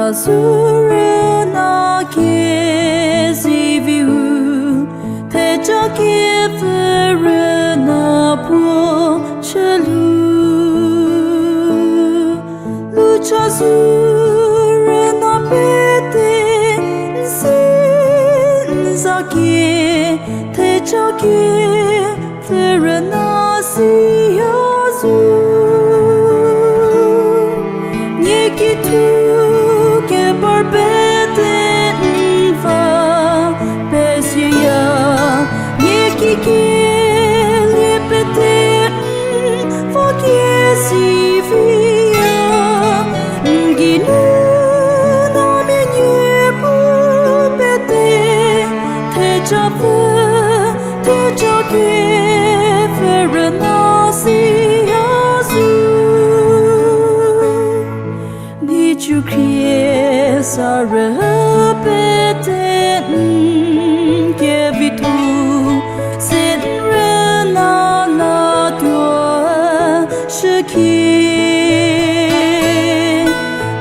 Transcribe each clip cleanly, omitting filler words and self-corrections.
seiyhazou rüna Avinuo Thejakepfü rüna rüna Thejakepfü rüna seiyhazou Thejakepfü rüna seiyhazou Dieu crier sa répète que vit tout cette rüna la toi ce qui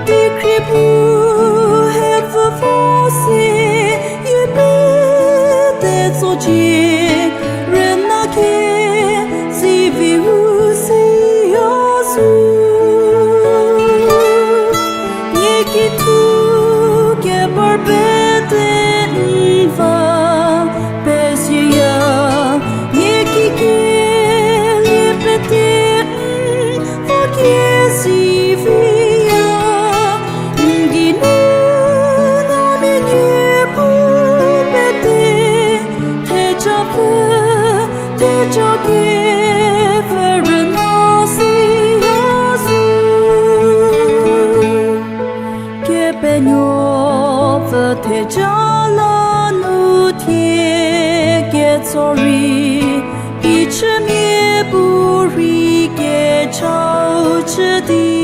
décrit pour être forcé il peut être rüna Avinuo seiyhazou Thejakepfü rüna seiyhazou Avinuo Thejakepfü一直灭不离给超之地。